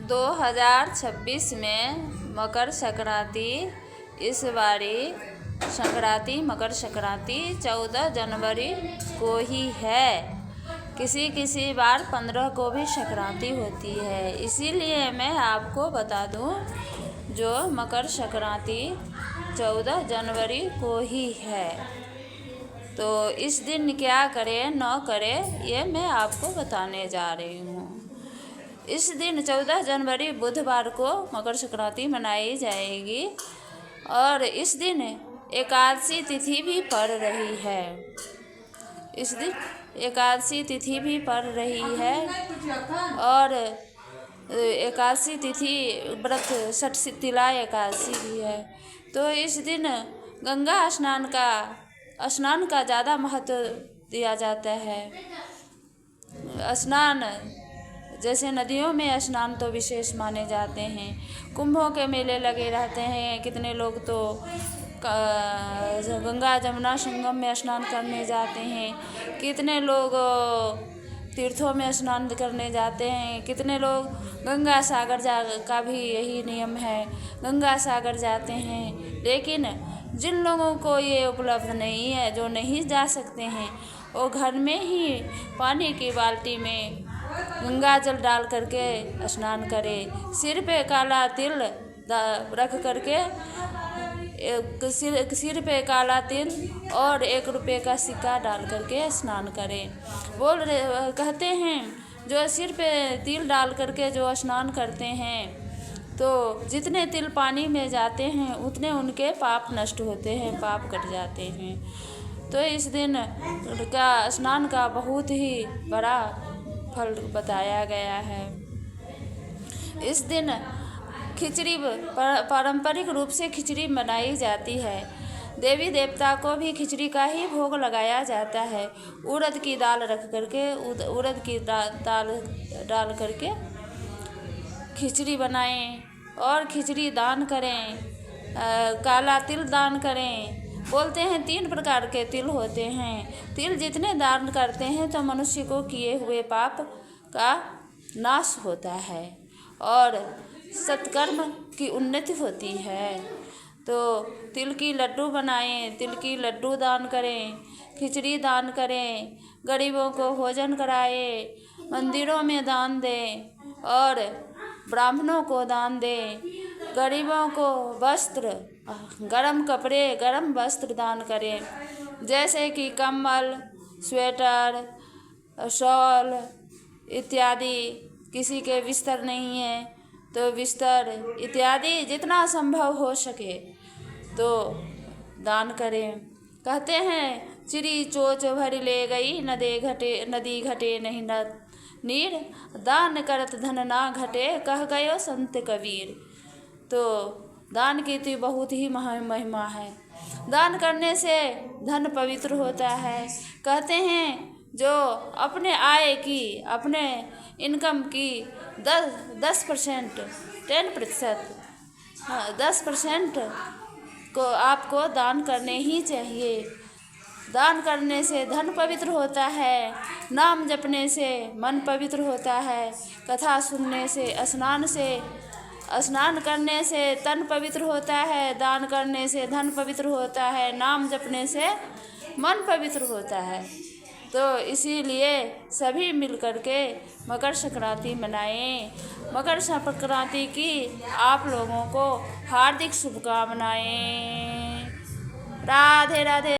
2026 में मकर संक्रांति इस बारी मकर संक्रांति 14 जनवरी को ही है। किसी किसी बार 15 को भी संक्रांति होती है। इसीलिए मैं आपको बता दूं, जो मकर संक्रांति 14 जनवरी को ही है। तो इस दिन क्या करें न करें, ये मैं आपको बताने जा रही हूँ। इस दिन 14 जनवरी बुधवार को मकर संक्रांति मनाई जाएगी और इस दिन एकादशी तिथि भी पड़ रही है। इस दिन एकादशी तिथि भी पड़ रही है और एकादशी तिथि व्रत षटशिला एकादशी भी है। तो इस दिन गंगा स्नान का ज़्यादा महत्व दिया जाता है। स्नान जैसे नदियों में स्नान तो विशेष माने जाते हैं। कुंभों के मेले लगे रहते हैं। कितने लोग तो गंगा जमुना संगम में स्नान करने जाते हैं। कितने लोग तीर्थों में स्नान करने जाते हैं। कितने लोग गंगा सागर का भी यही नियम है, गंगा सागर जाते हैं। लेकिन जिन लोगों को ये उपलब्ध नहीं है, जो नहीं जा सकते हैं, वो घर में ही पानी की बाल्टी में गंगा जल डाल करके स्नान करें। सिर पे काला तिल रख करके सिर पे काला तिल और 1 रुपये का सिक्का डाल करके स्नान करें। कहते हैं, जो सिर पे तिल डाल करके जो स्नान करते हैं, तो जितने तिल पानी में जाते हैं उतने उनके पाप नष्ट होते हैं, पाप कट जाते हैं। तो इस दिन का स्नान का बहुत ही बड़ा फल बताया गया है। इस दिन खिचड़ी पारंपरिक रूप से खिचड़ी बनाई जाती है। देवी देवता को भी खिचड़ी का ही भोग लगाया जाता है। उड़द की दाल रख करके उड़द की दाल डाल करके खिचड़ी बनाएं और खिचड़ी दान करें। काला तिल दान करें। बोलते हैं 3 प्रकार के तिल होते हैं। तिल जितने दान करते हैं तो मनुष्य को किए हुए पाप का नाश होता है और सत्कर्म की उन्नति होती है। तो तिल की लड्डू बनाएं, तिल की लड्डू दान करें, खिचड़ी दान करें, गरीबों को भोजन कराएं, मंदिरों में दान दें और ब्राह्मणों को दान दें। गरीबों को वस्त्र, गरम कपड़े, गरम वस्त्र दान करें, जैसे कि कंबल, स्वेटर, शॉल इत्यादि। किसी के बिस्तर नहीं है तो बिस्तर इत्यादि जितना संभव हो सके तो दान करें। कहते हैं, चिड़ी चोच भर ले गई, नदी घटे नहीं नीर, दान करत धन ना घटे, कह गयो संत कबीर। तो दान की तो बहुत ही महिमा है। दान करने से धन पवित्र होता है। कहते हैं, जो अपने आय की, अपने इनकम की 10% 10% को आपको दान करने ही चाहिए। दान करने से धन पवित्र होता है, नाम जपने से मन पवित्र होता है, कथा सुनने से, स्नान करने से तन पवित्र होता है, दान करने से धन पवित्र होता है, नाम जपने से मन पवित्र होता है। तो इसीलिए सभी मिलकर के मकर संक्रांति मनाएं। मकर संक्रांति की आप लोगों को हार्दिक शुभकामनाएं। राधे राधे।